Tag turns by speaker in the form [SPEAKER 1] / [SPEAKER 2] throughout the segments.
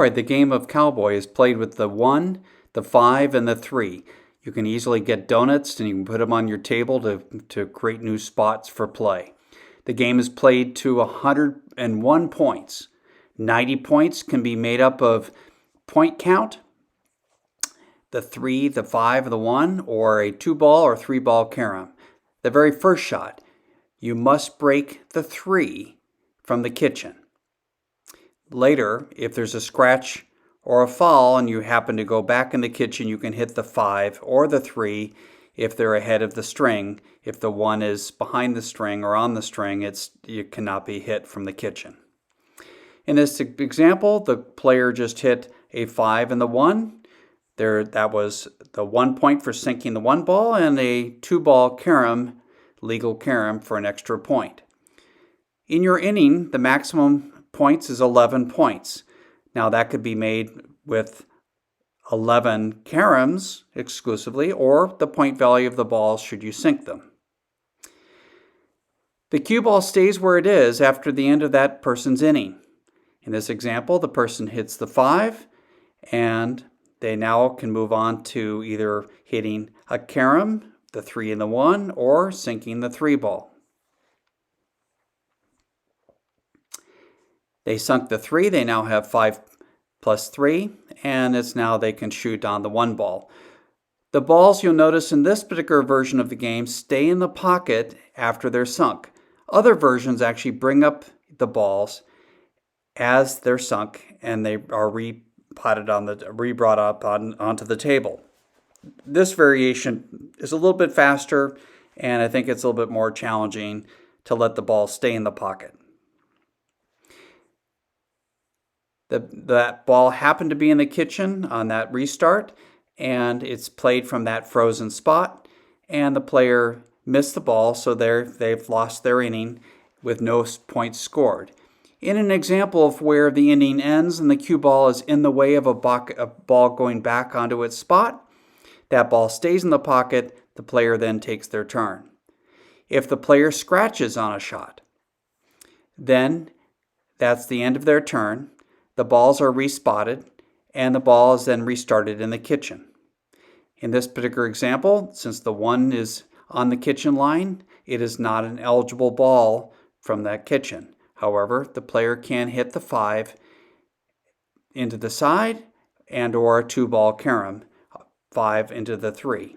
[SPEAKER 1] Cowboy, the game of Cowboy, is played with the 1, the 5, and the 3. You can easily get donuts and you can put them on your table to create new spots for play. The game is played to 101 points. 90 points can be made up of point count, the 3, the 5, the 1, or a 2-ball or 3-ball carom. The very first shot, you must break the 3 from the kitchen. Later, if there's a scratch or a foul and you happen to go back in the kitchen, you can hit the 5 or the 3 if they're ahead of the string. If the 1 is behind the string or on the string, it cannot be hit from the kitchen. In this example, the player just hit a 5 and the 1. That was the 1 point for sinking the 1 ball and a 2-ball carom, legal carom, for an extra point. In your inning, the maximum points is 11 points. Now that could be made with 11 caroms exclusively, or the point value of the balls should you sink them. The cue ball stays where it is after the end of that person's inning. In this example, the person hits the 5 and they now can move on to either hitting a carom, the 3 and the 1, or sinking the 3 ball. They sunk the 3, they now have 5 plus 3, and it's now they can shoot on the 1 ball. The balls, you'll notice in this particular version of the game, stay in the pocket after they're sunk. Other versions actually bring up the balls as they're sunk and they are re-brought up onto the table. This variation is a little bit faster, and I think it's a little bit more challenging to let the ball stay in the pocket. That ball happened to be in the kitchen on that restart, and it's played from that frozen spot, and the player missed the ball, so they've lost their inning with no points scored. In an example of where the inning ends and the cue ball is in the way of a ball going back onto its spot, that ball stays in the pocket, the player then takes their turn. If the player scratches on a shot, then that's the end of their turn. The balls are respotted, and the ball is then restarted in the kitchen. In this particular example, since the 1 is on the kitchen line, it is not an eligible ball from that kitchen. However, the player can hit the 5 into the side and or a 2-ball carom, 5 into the 3.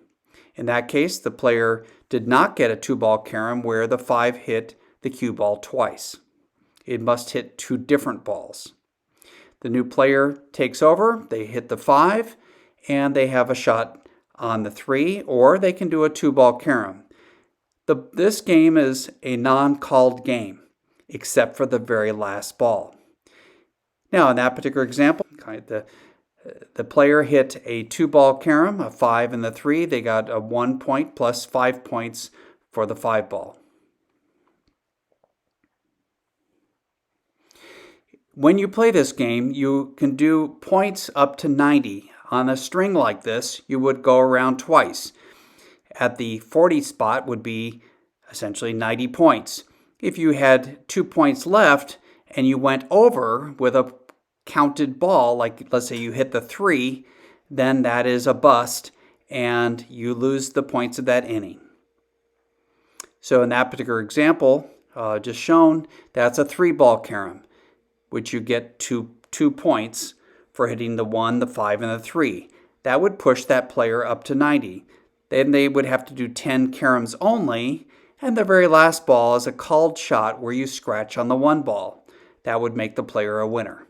[SPEAKER 1] In that case, the player did not get a 2-ball carom where the 5 hit the cue ball twice. It must hit 2 different balls. The new player takes over, they hit the 5, and they have a shot on the 3, or they can do a 2-ball carom. This game is a non-called game, except for the very last ball. Now, in that particular example, the player hit a 2-ball carom, a 5 and the 3. They got a 1 point plus 5 points for the 5 ball. When you play this game, you can do points up to 90. On a string like this, you would go around twice. At the 40 spot would be essentially 90 points. If you had 2 points left and you went over with a counted ball, like let's say you hit the 3, then that is a bust and you lose the points of that inning. So in that particular example, just shown, that's a 3-ball carom, which you get two points for hitting the 1, the 5, and the 3. That would push that player up to 90. Then they would have to do 10 caroms only, and the very last ball is a called shot where you scratch on the 1 ball. That would make the player a winner.